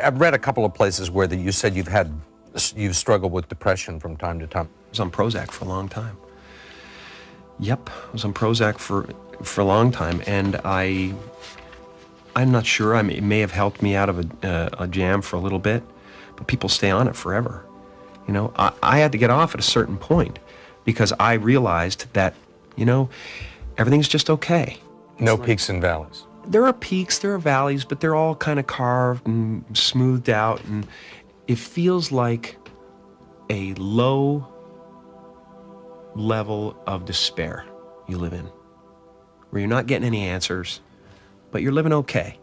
I've read a couple of places where you said you've struggled with depression from time to time. I was on Prozac for a long time. Yep, I was on Prozac for a long time, and I'm not sure. It may have helped me out of a jam for a little bit, but people stay on it forever. You know, I had to get off at a certain point because I realized that, you know, everything's just okay. No peaks and valleys. There are peaks, there are valleys, but they're all kind of carved and smoothed out, and it feels like a low level of despair you live in, where you're not getting any answers, but you're living okay,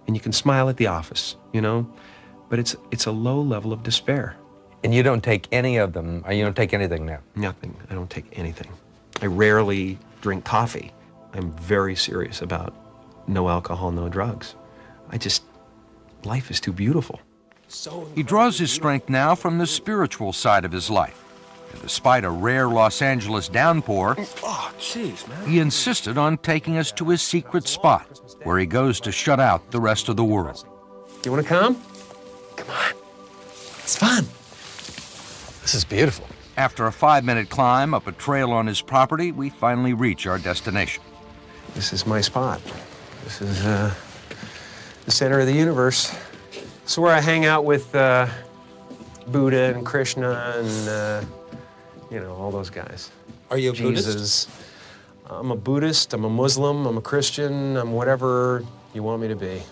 and you can smile at the office, you know, but it's a low level of despair. And you don't take any of them, or you don't take anything now? Nothing. I don't take anything. I rarely drink coffee. I'm very serious about no alcohol, no drugs. Life is too beautiful. He draws his strength now from the spiritual side of his life. And despite a rare Los Angeles downpour, he insisted on taking us to his secret spot, where he goes to shut out the rest of the world. You want to come? Come on. It's fun. This is beautiful. After a 5-minute climb up a trail on his property, we finally reach our destination. This is my spot. This is the center of the universe. It's where I hang out with Buddha and Krishna and, you know, all those guys. Are you a Jesus. Buddhist? I'm a Buddhist, I'm a Muslim, I'm a Christian, I'm whatever you want me to be.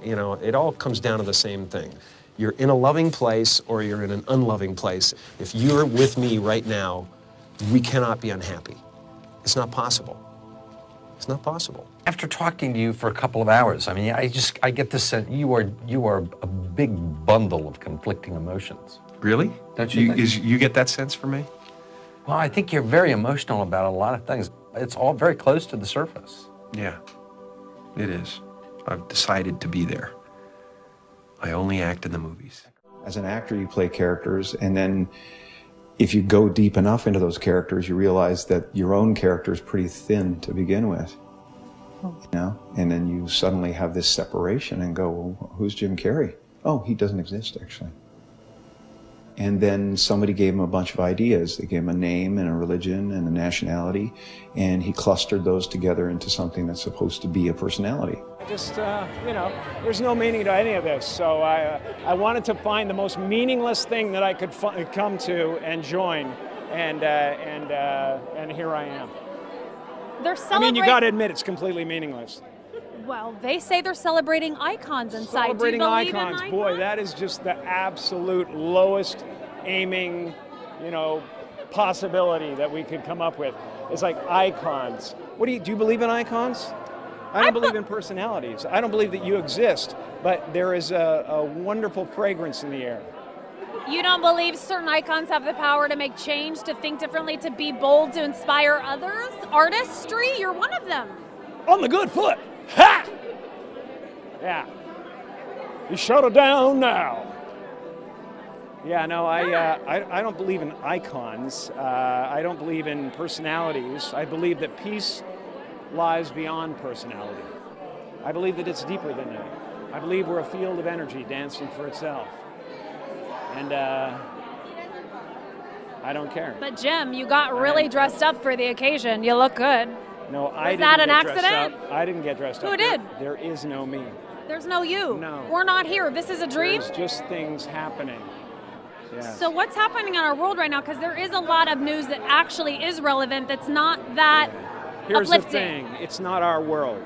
You know, it all comes down to the same thing. You're in a loving place or you're in an unloving place. If you're with me right now, we cannot be unhappy. It's not possible. It's not possible. After talking to you for a couple of hours, I mean, I get this sense you are a big bundle of conflicting emotions. Really? Don't you think? You get that sense from me? Well, I think you're very emotional about a lot of things. It's all very close to the surface. Yeah, it is. I've decided to be there. I only act in the movies. As an actor, you play characters, and then if you go deep enough into those characters, you realize that your own character is pretty thin to begin with. You know? And then you suddenly have this separation and go, well, who's Jim Carrey? Oh, he doesn't exist, actually. And then somebody gave him a bunch of ideas. They gave him a name and a religion and a nationality, and he clustered those together into something that's supposed to be a personality. Just, you know, there's no meaning to any of this. So I wanted to find the most meaningless thing that I could come to and join, and here I am. They're I celebrating. mean, you got to admit it's completely meaningless. Well, they say they're celebrating icons inside. Celebrating Do you believe icons, in boy, that is just the absolute lowest aiming, you know, possibility that we could come up with. It's like icons. What do you believe in icons? I don't believe in personalities. I don't believe that you exist, but there is a wonderful fragrance in the air. You don't believe certain icons have the power to make change, to think differently, to be bold, to inspire others? Artistry, you're one of them. On the good foot. Ha! Yeah. You shut it down now. Yeah, no, I don't believe in icons. I don't believe in personalities. I believe that peace lies beyond personality. I believe that it's deeper than that. I believe we're a field of energy dancing for itself. And I don't care. But Jim, you got really dressed up for the occasion. You look good. No, I didn't that an get dressed accident? up. I didn't get dressed up. Who did? There is no me. There's no you. No. We're not here. This is a dream. There's just things happening. Yeah. So what's happening in our world right now? Because there is a lot of news that actually is relevant that's not that Here's uplifting. the thing. It's not our world.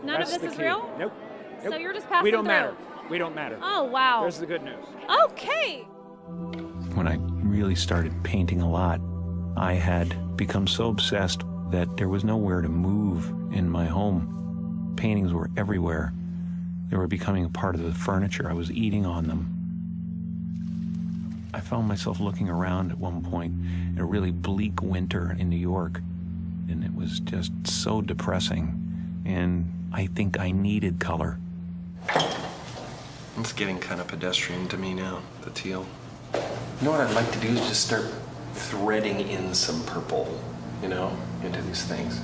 None That's of this the is key. real? Nope. So you're just passing We don't through. matter. We don't matter. Oh, wow. There's the good news. Okay. When I really started painting a lot, I had become so obsessed that there was nowhere to move in my home. Paintings were everywhere. They were becoming a part of the furniture. I was eating on them. I found myself looking around at one point in a really bleak winter in New York, and it was just so depressing, and I think I needed color. It's getting kind of pedestrian to me now, the teal. You know what I'd like to do is just start threading in some purple, you know, into these things.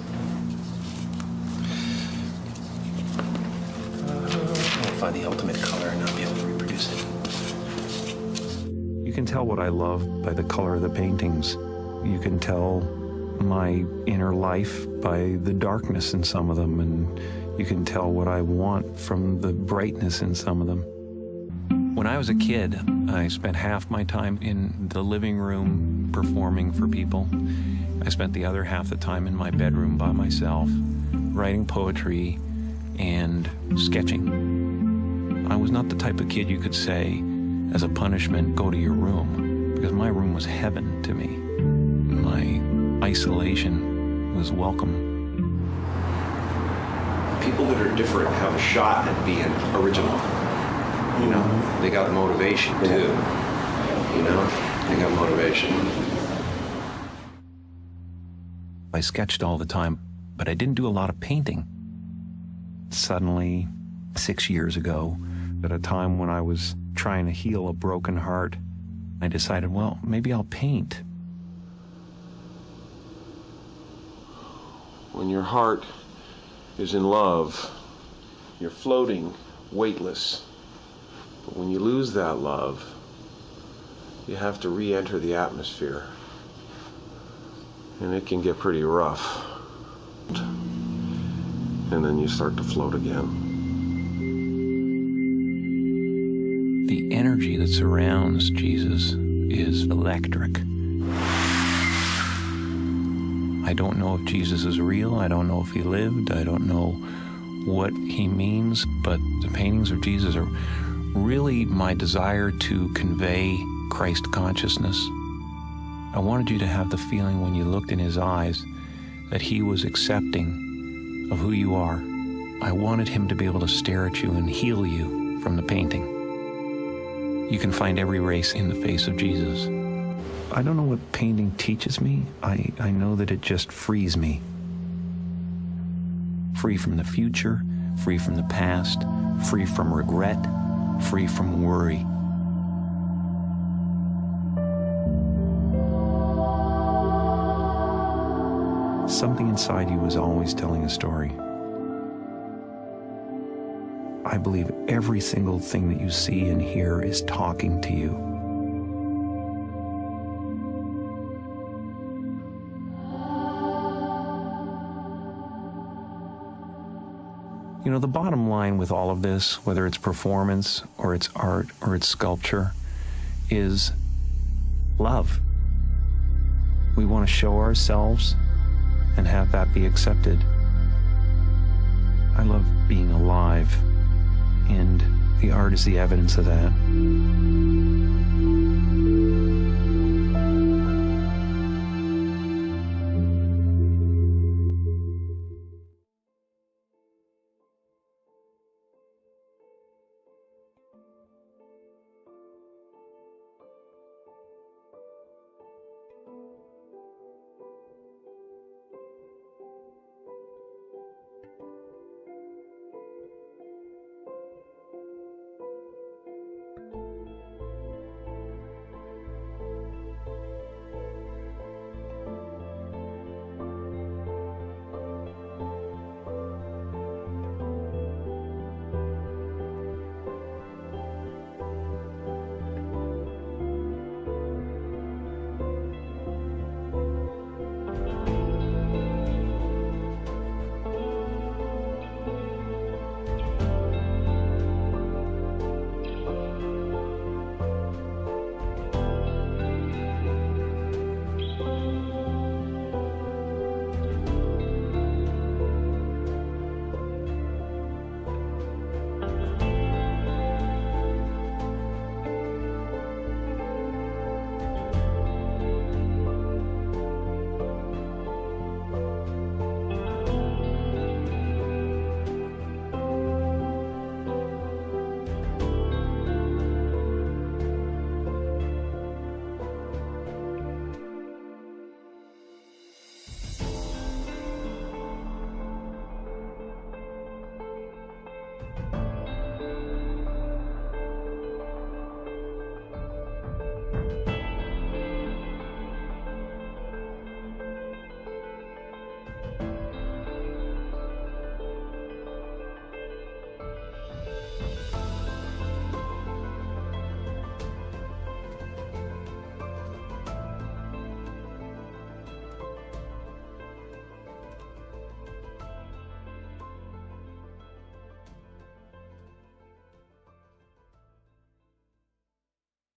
I'll find the ultimate color and I'll be able to reproduce can tell what I love by the color of the paintings. You can tell my inner life by the darkness in some of them, and you can tell what I want from the brightness in some of them. When I was a kid, I spent half my time in the living room performing for people. I spent the other half the time in my bedroom by myself, writing poetry and sketching. I was not the type of kid you could say, as a punishment, go to your room, because my room was heaven to me. My isolation was welcome. People that are different have a shot at being original. You know, they got motivation too. You know, they got motivation. I sketched all the time, but I didn't do a lot of painting. Suddenly, 6 years ago, at a time when I was trying to heal a broken heart, I decided, well, maybe I'll paint. When your heart is in love, you're floating, weightless. But when you lose that love, you have to re-enter the atmosphere. And it can get pretty rough. And then you start to float again. The energy that surrounds Jesus is electric. I don't know if Jesus is real. I don't know if he lived. I don't know what he means, but the paintings of Jesus are really my desire to convey Christ consciousness. I wanted you to have the feeling when you looked in his eyes that he was accepting of who you are. I wanted him to be able to stare at you and heal you from the painting. You can find every race in the face of Jesus. I don't know what painting teaches me. I know that it just frees me. Free from the future, free from the past, free from regret, free from worry. Something inside you is always telling a story. I believe every single thing that you see and hear is talking to you. You know, the bottom line with all of this, whether it's performance or it's art or it's sculpture, is love. We want to show ourselves and have that be accepted. I love being alive, and the art is the evidence of that.